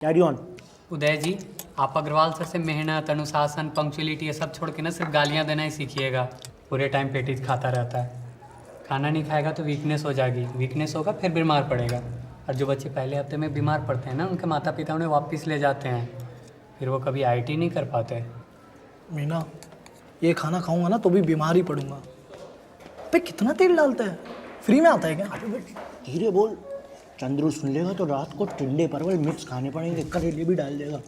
Carry on. उदय जी, आप Agarwal sir से मेहनत, अनुशासन, पंक्चुअलिटी ये सब छोड़ के ना सिर्फ गालियाँ देना ही सीखिएगा। पूरे टाइम पेटीज खाता रहता है। खाना नहीं खाएगा तो वीकनेस हो जाएगी, वीकनेस होगा फिर बीमार पड़ेगा। और जो बच्चे पहले हफ्ते में बीमार पड़ते हैं ना, उनके माता पिता उन्हें वापस ले जाते हैं, फिर वो कभी आईटी नहीं कर पाते। मीना, ये खाना खाऊंगा ना तो भी बीमार ही पड़ूंगा। पे कितना तेल डालता है? फ्री में आता है क्या? धीरे बोल, चंद्रू सुन लेगा तो रात को टिंडे परवल मिक्स खाने पड़ेंगे, करेले भी डाल देगा।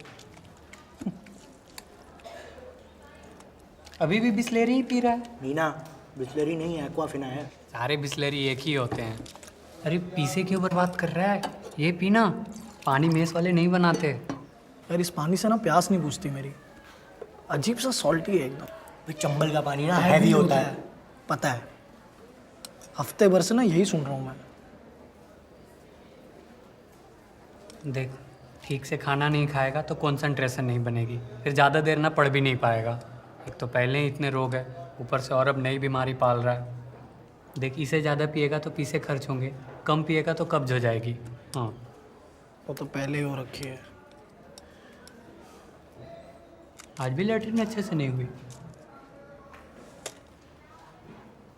अभी भी बिस्लेरी ही पी रहा है। मीना, बिस्लरी नहीं है, एक्वाफिना है। सारे बिस्लेरी एक ही होते हैं। अरे पीसे क्यों बर्बाद कर रहा है? ये पीना, पानी मेस वाले नहीं बनाते। यार इस पानी से ना प्यास नहीं बुझती मेरी। अजीब सा सॉल्टी है एकदम। भाई चंबल का पानी ना हैवी होता है। पता है, हफ्ते भर से ना यही सुन रहा हूँ मैं। देख, ठीक से खाना नहीं खाएगा तो कंसंट्रेशन नहीं बनेगी, फिर ज़्यादा देर ना पढ़ भी नहीं पाएगा। एक तो पहले ही इतने रोग है, ऊपर से और अब नई बीमारी पाल रहा है। देख, इसे ज़्यादा पिएगा तो पैसे खर्च होंगे, कम पिएगा तो कब्ज हो जाएगी। हाँ, वो तो पहले ही हो रखी है। आज भी लैट्रिन अच्छे से नहीं हुई।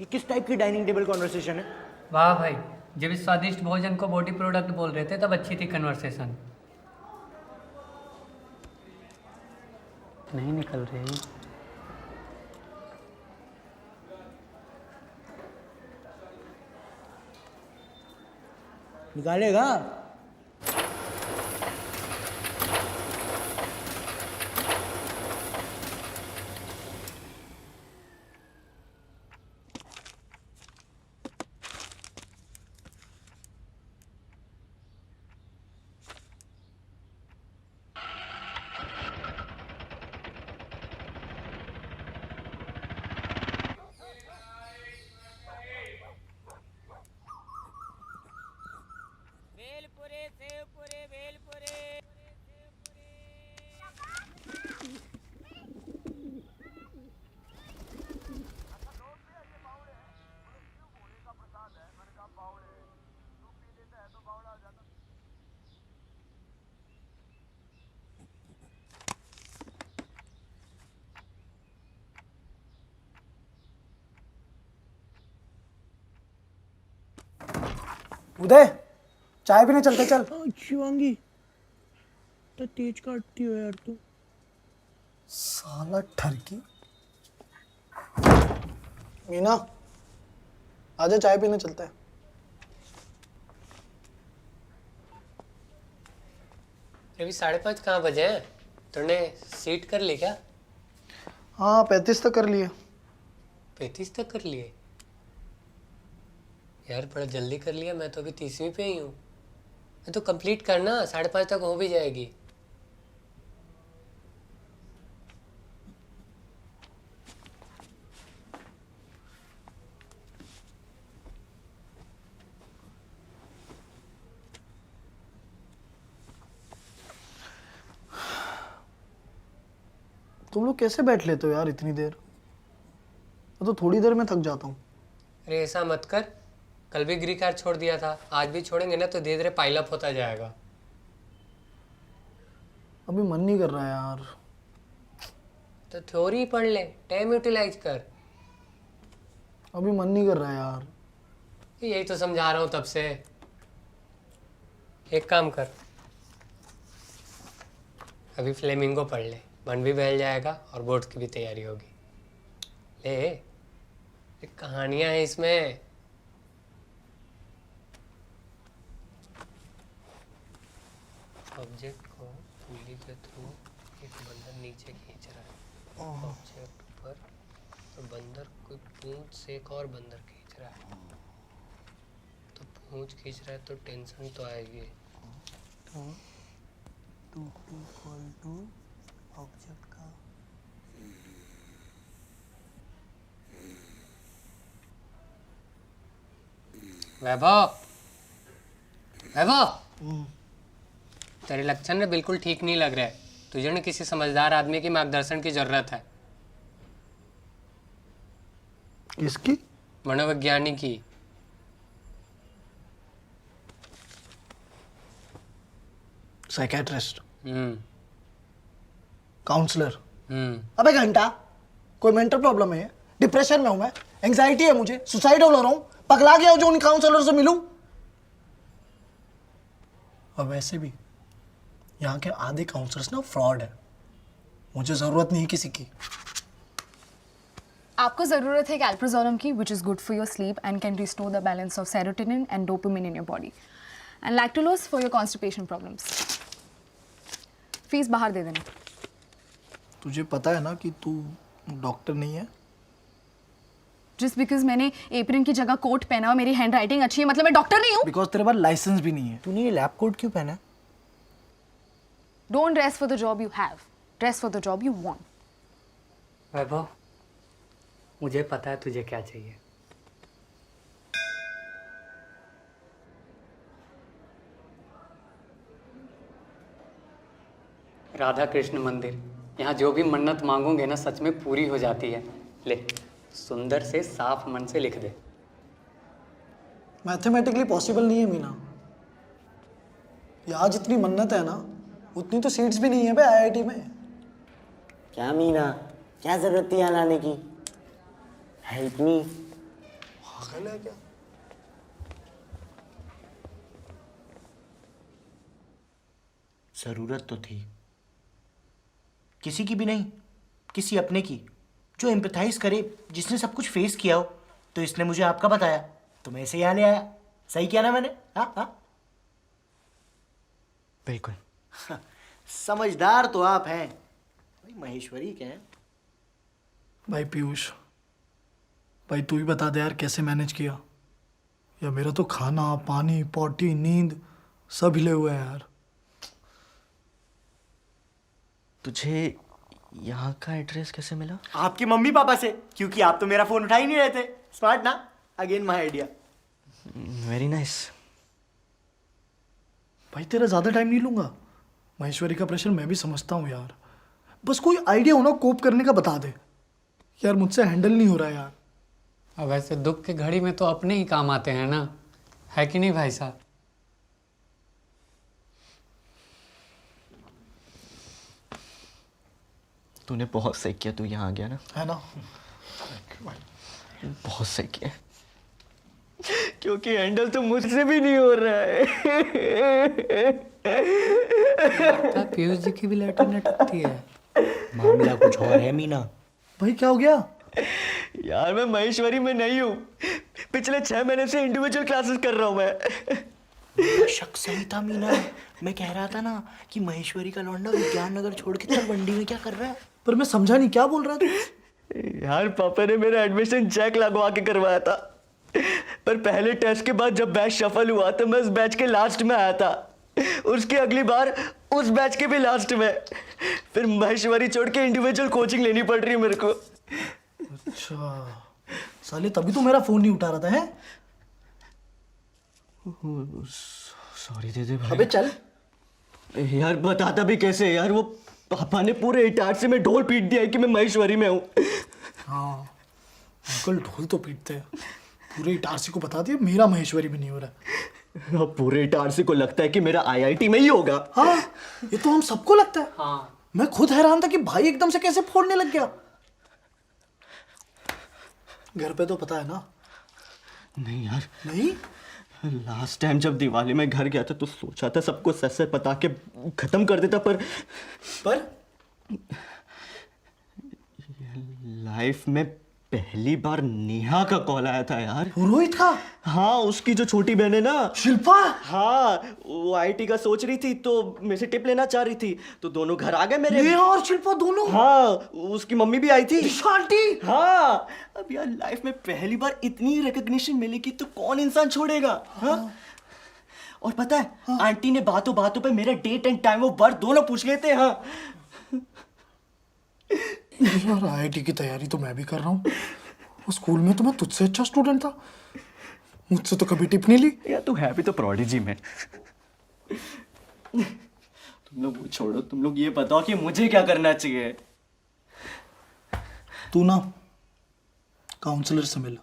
ये किस टाइप की डाइनिंग टेबल कॉन्वर्सेशन है? वाह भाई, जब इस स्वादिष्ट भोजन को बॉडी प्रोडक्ट बोल रहे थे तब अच्छी थी कन्वर्सेशन। नहीं निकल रही। निकालेगा? भेलपुरे सेवपुरे भेलपुरे उदय, चाय पीने चलते चल। शिवांगी, तो तेज काटती हो यार तू। साला ठरकी। मीना, आजा चाय पीने चलते हैं। अभी 5:30 कहाँ बजे हैं? तुमने सीट कर ली क्या? हाँ 35 तक कर लिए। 35 तक कर लिए? यार बड़ा जल्दी कर लिया, मैं तो अभी 30वीं पे ही हूँ। मैं तो कंप्लीट करना, 5:30 तक हो भी जाएगी। तुम लोग कैसे बैठ लेते हो यार इतनी देर? मैं तो थोड़ी देर में थक जाता हूँ। अरे ऐसा मत कर, कल भी ग्रीक कार छोड़ दिया था, आज भी छोड़ेंगे ना तो धीरे धीरे पाइल अप होता जाएगा। अभी मन नहीं कर रहा है यार। तो थ्योरी पढ़ ले, टाइम यूटिलाइज कर। अभी मन नहीं कर रहा है यार। यही तो समझा रहा हूँ तब से। एक काम कर, अभी फ्लेमिंगो पढ़ ले, मन भी बहल जाएगा और बोर्ड्स की भी तैयारी होगी। ले, कहानियां हैं इसमें। ऑब्जेक्ट को उंगली के थ्रू एक बंदर नीचे खींच रहा है, ऑब्जेक्ट पर, और बंदर कोई पूंछ से एक और बंदर खींच रहा है। तो पूंछ खींच रहा है तो टेंशन तो आएगी। टू ऑब्जेक्ट का वैभव, वैभव, तेरे लक्षण में बिल्कुल ठीक नहीं लग रहा है। तुझे ना किसी समझदार आदमी की मार्गदर्शन की जरूरत है। किसकी? मनोविज्ञानी की। साइकेट्रिस्ट। काउंसलर? हम्म। अबे घंटा, कोई मेंटल प्रॉब्लम है? डिप्रेशन में हूं मैं, एंग्जाइटी है मुझे, सुसाइडल हो रहा हूं, पगला गया हूं जो उन काउंसलर से मिलूं। और वैसे भी यहाँ के आधे काउंसलर्स ना फ्रॉड है, मुझे जरूरत नहीं है किसी की। आपको ज़रूरत है अल्प्राजोलम की, which is good for your sleep and can restore the balance of serotonin and dopamine in your body, and लैक्टोलोज for your constipation problems. Fees बाहर दे देना। तुझे पता है ना कि तू डॉक्टर नहीं है? जस्ट बिकॉज मैंने एप्रन की जगह कोट पहना और मेरी हैंड राइटिंग अच्छी है मतलब मैं डॉक्टर नहीं हूँ। बिकॉज तेरे पास लाइसेंस भी नहीं है। तूने ये लैब कोट क्यों पहना? Don't dress for the job you have, dress for the job you want. Vaibhav, मुझे पता है तुझे क्या चाहिए। राधा कृष्ण मंदिर, यहाँ जो भी मन्नत मांगोगे ना सच में पूरी हो जाती है। ले, सुंदर से साफ मन से लिख दे। मैथमेटिकली पॉसिबल नहीं है मीना। यहाँ जितनी मन्नत है ना उतनी तो सीट्स भी नहीं है बे आईआईटी में। क्या मीना, क्या जरूरत थी यहाँ लाने की? Help me. पागल है क्या? जरूरत तो थी, किसी की भी नहीं, किसी अपने की, जो एम्पैथाइज करे, जिसने सब कुछ फेस किया हो। तो इसने मुझे आपका बताया तो मैं इसे यहाँ ले आया। सही किया ना मैंने? हाँ हाँ, बिल्कुल। समझदार तो आप हैं भाई, महेश्वरी के हैं। भाई पीयूष, भाई तू ही बता दे यार कैसे मैनेज किया? या मेरा तो खाना पानी पॉटी नींद सब हिले हुए हैं यार। तुझे यहाँ का एड्रेस कैसे मिला? आपके मम्मी पापा से, क्योंकि आप तो मेरा फोन उठा ही नहीं रहे थे। स्मार्ट ना? Again my idea. Very nice. भाई तेरा ज़्यादा टाइम नहीं लूँगा। महेश्वरी का प्रेशर मैं भी समझता हूँ यार, बस कोई आइडिया हो ना कोप करने का बता दे यार, मुझसे हैंडल नहीं हो रहा है यार। अब वैसे दुख के घड़ी में तो अपने ही काम आते हैं ना, है कि नहीं भाई साहब? तूने बहुत सही किया, तू यहाँ आ गया ना। है ना? बहुत सही किया, क्योंकि हैंडल तो मुझसे भी नहीं हो रहा है। पीयूष जी की भी लेटर न टकती है। मामला कुछ और है मीना। भाई क्या हो गया? यार मैं महेश्वरी में नहीं हूँ, पिछले 6 महीने से इंडिविजुअल क्लासेस कर रहा हूँ मैं। मेरा शक सही था मीना। मैं कह रहा था ना कि महेश्वरी का लौंडा विज्ञान नगर छोड़ के तलवंडी में क्या कर रहा है। पर मैं समझा नहीं, क्या बोल रहा तू? यार पापा ने मेरा एडमिशन चेक लगवा के करवाया था, पर पहले टेस्ट के बाद जब बैच शफल हुआ तो मैं उस बैच के लास्ट में आया था, उसकी अगली बार उस बैच के भी लास्ट में। फिर महेश्वरी छोड़ के इंडिविजुअल कोचिंग लेनी पड़ रही है मेरे को। अच्छा साले, तभी तो मेरा फोन नहीं उठा रहा था है? सॉरी दे दे भाई। अबे चल। यार बताता भी कैसे यार, वो पापा ने पूरे इटाट से मैं ढोल पीट दिया है कि मैं महेश्वरी में हूँ। हाँ अंकल ढोल तो पीटते हैं, पूरे इटारसी को बता दिया मेरा महेश्वरी में नहीं हो रहा। अब पूरे इटारसी को लगता है कि मेरा आईआईटी में ही होगा। हाँ ये तो हम सबको लगता है। हाँ, मैं खुद हैरान था कि भाई एकदम से कैसे फोड़ने लग गया। घर पे तो पता है ना? नहीं यार, नहीं? लास्ट टाइम जब दिवाली में घर गया था तो सोचा था सबको सच से बता के खत्म कर देता, पर लाइफ में पहली बार नेहा का कॉल आया था यार। पुरोहित का? हाँ, उसकी जो छोटी बहन है ना शिल्पा। हाँ, वो आईटी का सोच रही थी तो मेरे से टिप लेना चाह रही थी, तो दोनों घर आ गए मेरे। नेहा और शिल्पा दोनों? हाँ, उसकी मम्मी भी आई थी। आंटी? हाँ, अब यार लाइफ में पहली बार इतनी रिकग्निशन मिलेगी तो कौन इंसान छोड़ेगा? हाँ? और पता है, आंटी ने बातों बातों पे मेरा date and time of birth दोनों पूछ लेते हैं। हाँ यार आईआईटी की तैयारी तो मैं भी कर रहा हूँ, स्कूल में तो मैं तुझसे अच्छा स्टूडेंट था, मुझसे तो कभी टिप नहीं ली। यार तू है भी तो प्रोडिजी में। तुम लोग वो छोड़ो, तुम लोग ये बताओ कि मुझे क्या करना चाहिए। तू ना काउंसलर से मिल।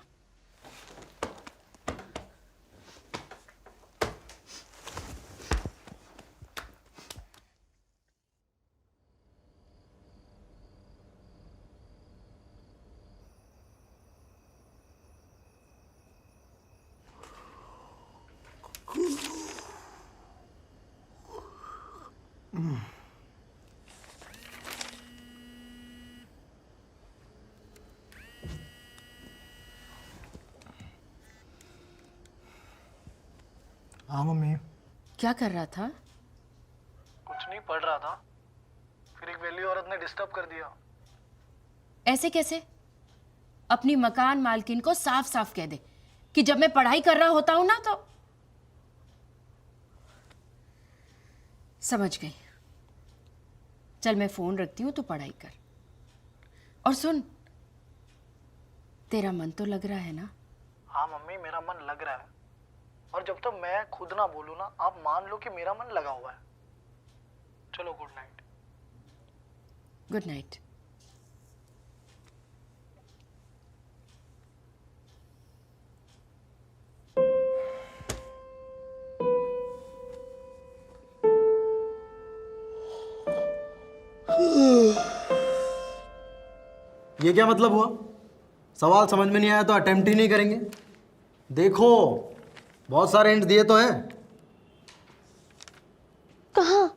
हाँ मम्मी। क्या कर रहा था? कुछ नहीं, पढ़ रहा था, फिर एक वेली औरत ने डिस्टर्ब कर दिया। ऐसे कैसे? अपनी मकान मालकिन को साफ साफ कह दे कि जब मैं पढ़ाई कर रहा होता हूं ना तो। समझ गई। चल मैं फोन रखती हूं, तो पढ़ाई कर। और सुन, तेरा मन तो लग रहा है ना? हाँ मम्मी, मेरा मन लग रहा है, और जब तक मैं खुद ना बोलूँ ना, आप मान लो कि मेरा मन लगा हुआ है। चलो, गुड नाइट। Good night. ये क्या मतलब हुआ? सवाल समझ में नहीं आया तो अटेम्प्ट ही नहीं करेंगे? देखो, बहुत सारे हिंट दिए तो हैं। कहाँ?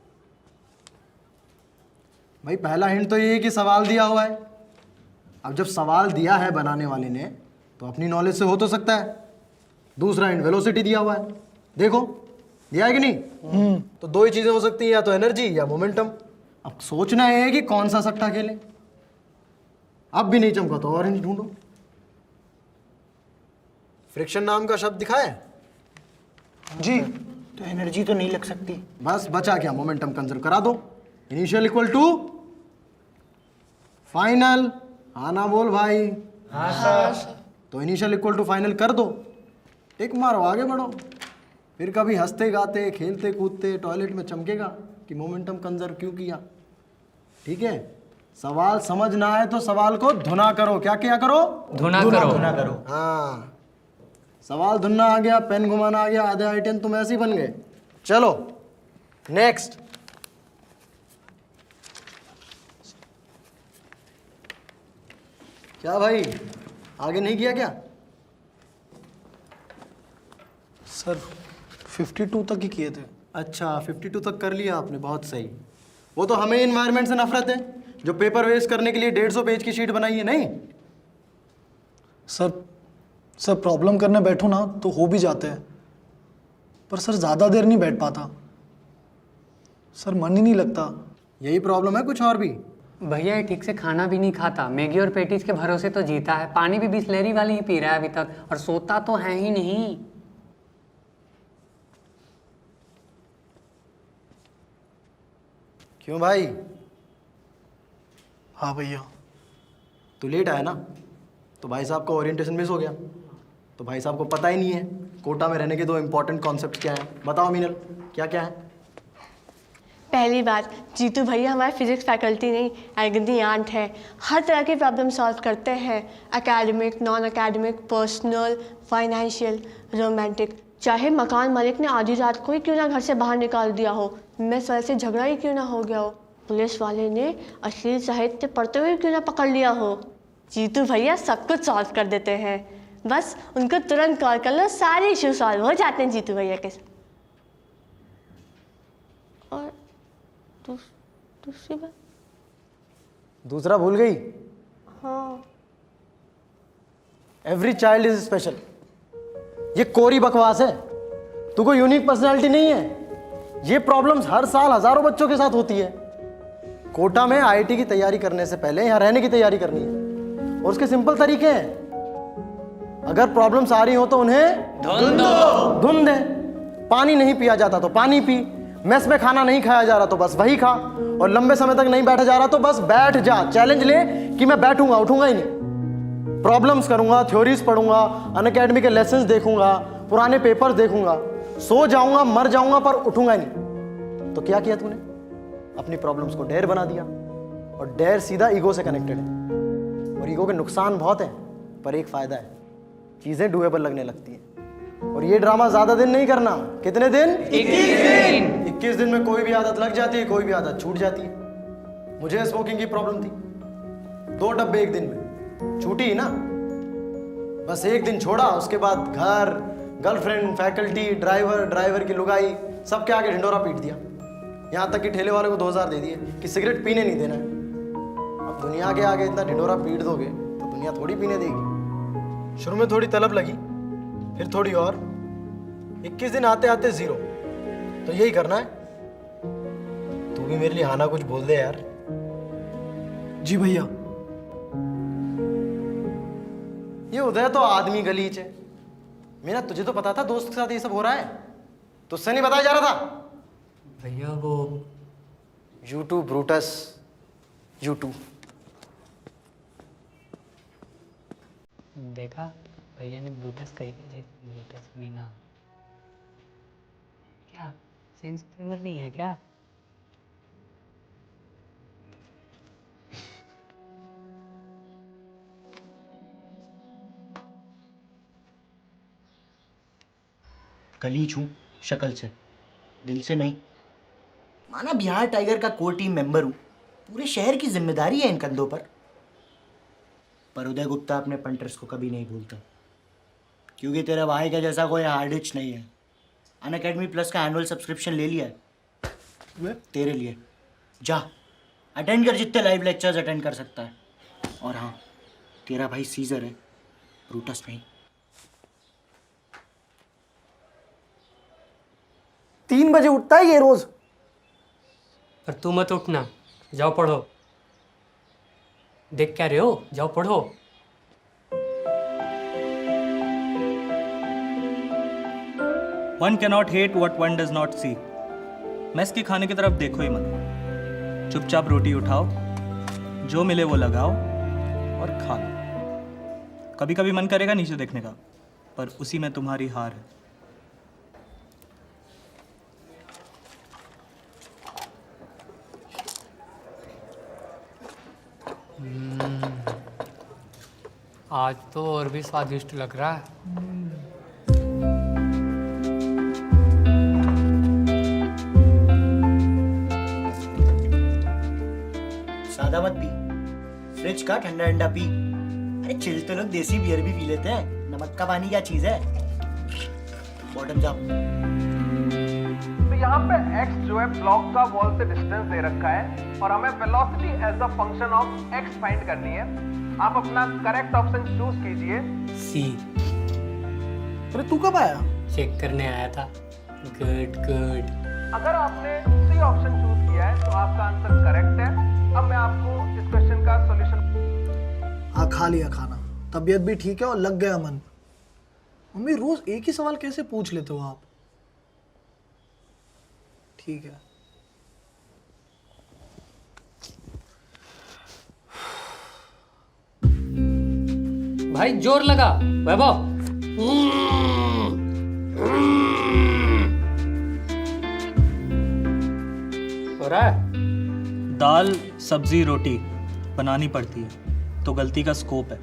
भाई पहला हिंट तो ये है कि सवाल दिया हुआ है। अब जब सवाल दिया है बनाने वाले ने, तो अपनी नॉलेज से हो तो सकता है। दूसरा हिंट वेलोसिटी दिया हुआ है, देखो दिया है कि नहीं? तो दो ही चीजें हो सकती हैं, या तो एनर्जी या मोमेंटम। अब सोचना है कि कौन सा सट्टा खेलें। अब भी नहीं चमका तो और हिंट ढूंढो। फ्रिक्शन नाम का शब्द दिखा है? जी। तो एनर्जी तो नहीं लग सकती। बस बचा क्या? मोमेंटम कंजर्व करा दो। Initial equal to final. हाँ ना बोल भाई। हाँ सर। तो इनिशियल इक्वल टू फाइनल कर दो, टिक मारो, आगे बढ़ो। फिर कभी हंसते गाते खेलते कूदते टॉयलेट में चमकेगा कि मोमेंटम कंजर्व क्यों किया। ठीक है, सवाल समझ ना आए तो सवाल को धुना करो। क्या क्या करो? धुना करो। धुना करो। हाँ, सवाल धुनना आ गया, पेन घुमाना आ गया, आधे आइटम तुम ऐसे ही बन गए। चलो नेक्स्ट। क्या भाई, आगे नहीं किया क्या? सर 52 तक ही किए थे। अच्छा, 52 तक कर लिया आपने, बहुत सही। वो तो हमें इन्वायरमेंट से नफरत है, जो पेपर वेस्ट करने के लिए 150 पेज की शीट बनाई है। नहीं सर प्रॉब्लम करने बैठो ना तो हो भी जाते हैं, पर सर ज़्यादा देर नहीं बैठ पाता। सर मन ही नहीं लगता। यही प्रॉब्लम है, कुछ और भी? भैया ये ठीक से खाना भी नहीं खाता, मैगी और पेटीज के भरोसे तो जीता है। पानी भी बिस्लेरी वाली ही पी रहा है अभी तक, और सोता तो है ही नहीं। क्यों भाई? हाँ भैया। तू लेट आया ना, तो भाई साहब का ओरिएंटेशन मिस हो गया। तो भाई साहब को पता ही नहीं है कोटा में रहने के दो इंपॉर्टेंट कॉन्सेप्ट क्या हैं। बताओ मीनल, क्या क्या है? पहली बात, जीतू भैया हमारे फिजिक्स फैकल्टी नहीं, अगनी आंट है। हर तरह के प्रॉब्लम सॉल्व करते हैं, academic, non academic, personal, financial, romantic. चाहे मकान मालिक ने आधी रात को ही क्यों ना घर से बाहर निकाल दिया हो, मेस वाले से झगड़ा ही क्यों ना हो गया हो, पुलिस वाले ने अश्लील साहित्य पढ़ते हुए क्यों ना पकड़ लिया हो, जीतू भैया सब कुछ सॉल्व कर देते हैं। बस उनको तुरंत कॉल कर लो, सारे इशू सॉल्व हो जाते हैं जीतू भैया के साथ। और दूसरी बात? दूसरा भूल गई? हाँ। Every child is special. ये कोरी बकवास है। तू कोई यूनिक पर्सनालिटी नहीं है। ये प्रॉब्लम्स हर साल हजारों बच्चों के साथ होती है। कोटा में आईआईटी की तैयारी करने से पहले यहाँ रहने की तैयारी करनी है, और उसके सिंपल तरीके हैं। अगर प्रॉब्लम्स आ रही हो तो उन्हें धुन दे। पानी नहीं पिया जाता तो पानी पी, मेस में खाना नहीं खाया जा रहा तो बस वही खा, और लंबे समय तक नहीं बैठा जा रहा तो बस बैठ जा। चैलेंज ले कि मैं बैठूंगा, उठूंगा ही नहीं। प्रॉब्लम्स करूंगा, थ्योरीज पढ़ूंगा, अनअकैडमी के लेसन्स देखूंगा, पुराने पेपर्स देखूंगा, सो जाऊंगा, मर जाऊंगा, पर उठूंगा ही नहीं। तो क्या किया तूने? अपनी प्रॉब्लम्स को डेयर बना दिया, और डेयर सीधा ईगो से कनेक्टेड है। और ईगो के नुकसान बहुत है, पर एक फायदा है, चीजें डूएबल लगने लगती हैं। और ये ड्रामा ज्यादा दिन नहीं करना। कितने दिन? 21 दिन। 21 दिन में कोई भी आदत लग जाती है, कोई भी आदत छूट जाती है। मुझे स्मोकिंग की प्रॉब्लम थी, 2 डब्बे एक दिन में, छूटी ही ना। बस एक दिन छोड़ा, उसके बाद घर, गर्लफ्रेंड, फैकल्टी, ड्राइवर की लुगाई, सबके आगे ढिंडोरा पीट दिया। यहाँ तक कि ठेले वाले को 2000 दे दिए कि सिगरेट पीने नहीं देना है। अब दुनिया के आगे इतना ढिंढोरा पीट दोगे तो दुनिया थोड़ी पीने देगी। शुरू में थोड़ी तलब लगी, फिर थोड़ी और, 21 दिन आते आते 0। तो यही करना है। तू भी मेरे लिए हाना कुछ बोल दे यार। जी भैया। ये उदय तो आदमी गलीच है। मेरा तुझे तो पता था दोस्त के साथ ये सब हो रहा है, तुझसे नहीं बताया जा रहा था। भैया वो U2 ब्रूटस, U2। देखा, भैया ने ब्रूटस कही थी, ब्रूटस मीना। क्या सेंस फेवर नहीं है क्या? गलीच हूँ शक्ल से, दिल से नहीं। माना बिहार टाइगर का कोर टीम मेंबर हूँ, पूरे शहर की जिम्मेदारी है इन कंधों पर उदय गुप्ता अपने पंटर्स को कभी नहीं भूलता, क्योंकि तेरे भाई का जैसा कोई हार्ड हिच नहीं है। अनअकैडमी प्लस का एनुअल सब्सक्रिप्शन ले लिया है तेरे लिए। जा अटेंड कर जितने लाइव लेक्चर्स अटेंड कर सकता है। और हाँ, तेरा भाई सीजर है, ब्रूटस नहीं। 3 बजे उठता है ये रोज। पर तू मत उठना, जाओ पढ़ो। देख क्या रहे हो, जाओ पढ़ो। One cannot hate what one does not see. Mess के खाने की तरफ देखो ही मत, चुपचाप रोटी उठाओ, जो मिले वो लगाओ और खा लो। कभी कभी मन करेगा नीचे देखने का, पर उसी में तुम्हारी हार है। आज तो और भी स्वादिष्ट लग रहा है। सादा मत पी, फ्रिज का ठंडा ठंडा पी। अरे चिल तो लोग देसी बियर भी पी लेते हैं, नमक का पानी क्या चीज है। बॉटम जाओ। तो यहाँ पे x जो है ब्लॉक का वॉल से डिस्टेंस दे रखा है और हमें velocity as a function of x find करनी है। आप अपना करेक्ट ऑप्शन चूज कीजिए। सी। अरे तू कब आया? चेक करने आया था। Good good. अगर आपने सी ऑप्शन चूज किया है तो आपका आंसर करेक्ट है। अब मैं आपको इस क्वेश्चन का सॉल्यूशन। हाँ, खा लिया खाना, तबीयत भी ठीक है और लग गया मन। मम्मी रोज एक ही सवाल कैसे पूछ लेते हो आप? ठीक है। भाई जोर लगा, वैभव। हो रहा है? दाल सब्जी रोटी बनानी पड़ती है तो गलती का स्कोप है,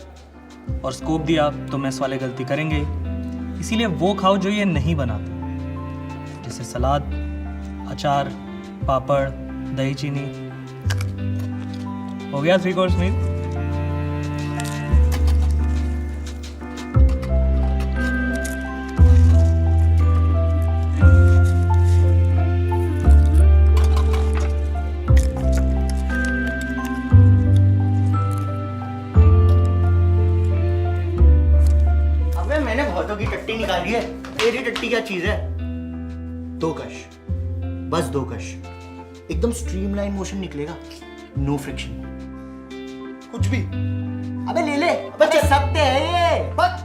और स्कोप दिया तो मैस वाले गलती करेंगे, इसीलिए वो खाओ जो ये नहीं बनाते, जैसे सलाद, अचार, पापड़, दही चीनी। हो गया 3 कोर्स मील। मैंने बहुतों की टट्टी निकाली है, तेरी टट्टी क्या चीज है। 2 कश, बस 2 कश, एकदम स्ट्रीमलाइन मोशन निकलेगा, नो फ्रिक्शन। कुछ भी। अबे ले ले, बच्चे सकते हैं ये। बस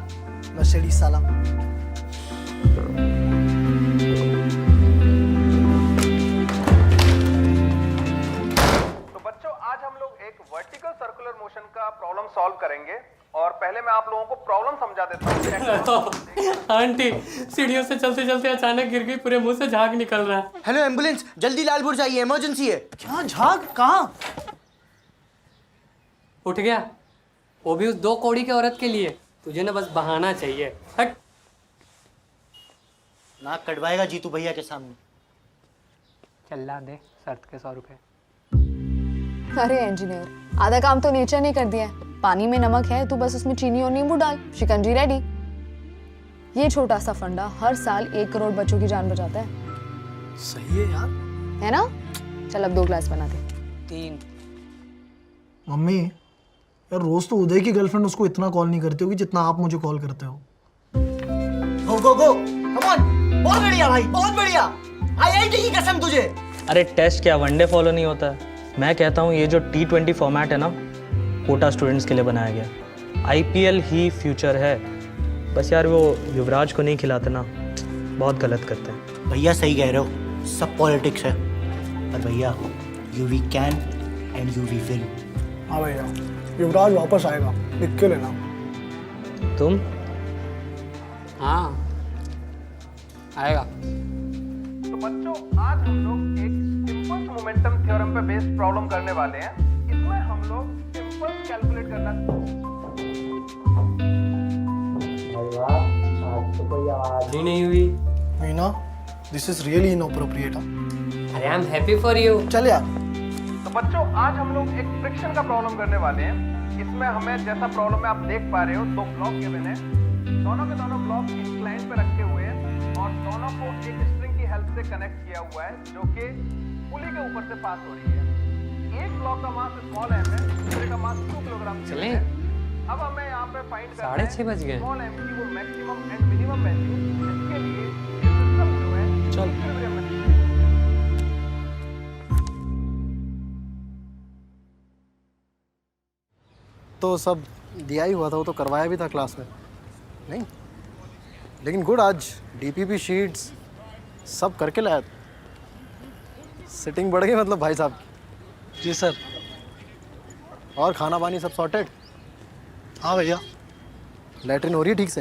मर्सिडीज साला। तो बच्चों, आज हम लोग एक वर्टिकल सर्कुलर मोशन का प्रॉब्लम सॉल्व करेंगे और पहले मैं आप लोगों को प्रॉब्लम समझा देता हूँ। आंटी सीढ़ियों से चलते चलते अचानक गिर गई, पूरे मुंह से झाग निकल रहा है। हेलो एम्बुलेंस, जल्दी लालपुर जाइए, इमरजेंसी है। क्या झाग? कहाँ? उठ गया, वो भी उस 2 कौड़ी के औरत के लिए। तुझे ना बस बहाना चाहिए। हट। नाक कटवाएगा जीतू भैया के सामने। चल्ला दे शर्त के 100 रुपए। अरे इंजीनियर, आधा काम तो नेचर ने कर दिया है। पानी में नमक है, तू बस उसमें चीनी और नींबू डाल, शिकंजी रेडी। ये छोटा सा फंडा हर साल 1 करोड़ बच्चों की जान बचाता है। सही है यार। है ना? चल अब 2 ग्लास बना दे। 3। मम्मी यार रोज तो उदय की गर्लफ्रेंड उसको इतना कॉल नहीं करती होगी जितना आप मुझे कॉल करते हो। गो गो गो कम ऑन, बहुत बढ़िया भाई, बहुत बढ़िया। आईआईटी की कसम तुझे। अरे टेस्ट क्या वनडे फॉलो नहीं होता है? मैं कहता हूँ ये जो T20 फॉर्मेट है ना, कोटा स्टूडेंट्स के लिए बनाया गया। IPL ही फ्यूचर है। बस यार वो युवराज को नहीं खिलाते ना, बहुत गलत करते हैं। भैया सही कह रहे हो, सब पॉलिटिक्स है। पर भैया UV can and UV will. हाँ भैया, युवराज वापस आएगा, लिख के लेना। तुम? हाँ आएगा। तो बच्चों आज हम लोग एक इम्पल्स मोमेंटम थ्योरम पे बेस्ड प्रॉब्लम करने वाले हैं। इसमें हम लोग इम्पल्स कैलकुलेट करना। नहीं हुई। Meena, this is really inappropriate. अरे I am happy for you. चल यार। तो बच्चों आज हम लोग एक फ्रिक्शन का प्रॉब्लम करने वाले हैं। इसमें हमें जैसा प्रॉब्लम में आप देख पा रहे हो, 2 ब्लॉक गिवन है। दोनों के दोनों ब्लॉक इंक्लाइन पे रखे हुए हैं और दोनों को एक स्ट्रिंग की हेल्प से कनेक्ट किया हुआ है जो कि पुली के ऊपर से पास हो रही है। एक ब्लॉक का मास स्मॉल m है, दूसरे का मास 2 किलोग्राम चलें? है। अब हमें यहाँ पे फाइंड करना है 6:30 बज गए। स्मॉल m की वो मैक्सिमम एंड मिनिमम वैल्यू, जिसके लिए ये सिस्टम जो है इक्विलिब्रियम में। तो सब दिया ही हुआ था, वो तो करवाया भी था क्लास में। नहीं लेकिन गुड, आज डीपीपी शीट्स सब करके लाया। सिटिंग बढ़ गई मतलब भाई साहब की। जी सर। और खाना पानी सब सॉर्टेड? हाँ भैया। लैट्रिन हो रही है ठीक से?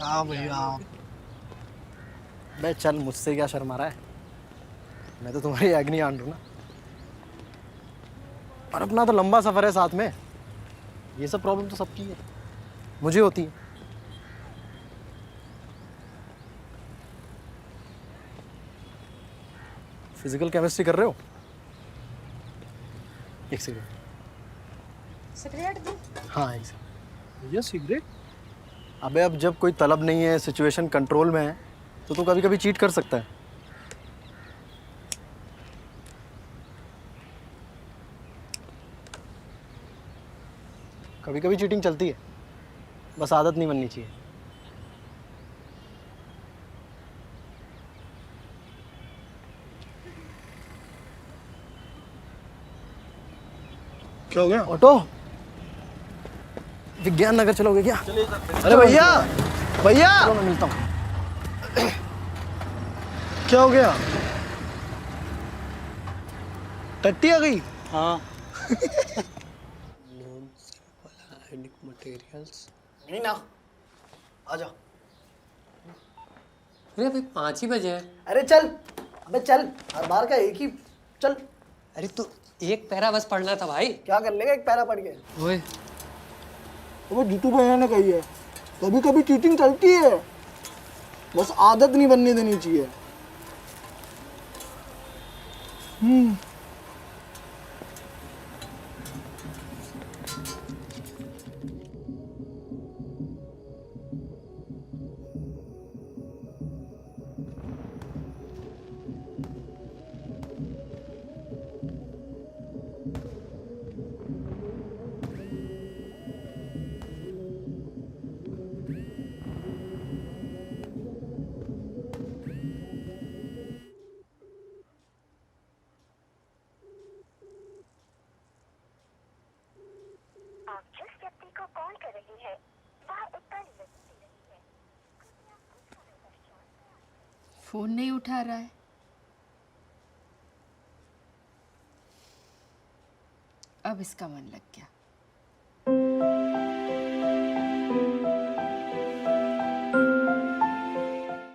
हाँ भैया। बे चल, मुझसे क्या शर्मा रहा है, मैं तो तुम्हारी एग्नी आंट हूँ ना। और अपना तो लंबा सफ़र है साथ में। ये सब प्रॉब्लम तो सबकी है, मुझे होती है। फिजिकल केमिस्ट्री कर रहे हो? एक सेकंड। सिगरेट दो। हाँ एक सेकंड। भैया सिगरेट? अबे अब जब कोई तलब नहीं है, सिचुएशन कंट्रोल में है, तो तू कभी कभी चीट कर सकता है। कभी कभी चीटिंग चलती है, बस आदत नहीं बननी चाहिए। क्या हो गया? ऑटो, विज्ञान नगर चलोगे क्या? अरे भैया, भैया चलो मैं मिलता हूँ। क्या हो गया? टट्टी आ गई? हाँ। मटेरियल्स। नहीं ना, आजा। अरे अभी 5 ही बजे हैं। अरे चल, अबे चल, हर बार का एक ही। चल। अरे तू एक पैरा बस पढ़ना था भाई। क्या कर लेगा एक पैरा पढ़ के? ओए वो जीतू भैया ने कही है, कभी कभी चीटिंग चलती है, बस आदत नहीं बनने देनी चाहिए। आप जिस व्यक्ति को कॉल कर रही है वह उत्तर नहीं दे रही है। फोन नहीं उठा रहा है। अब इसका मन लग गया।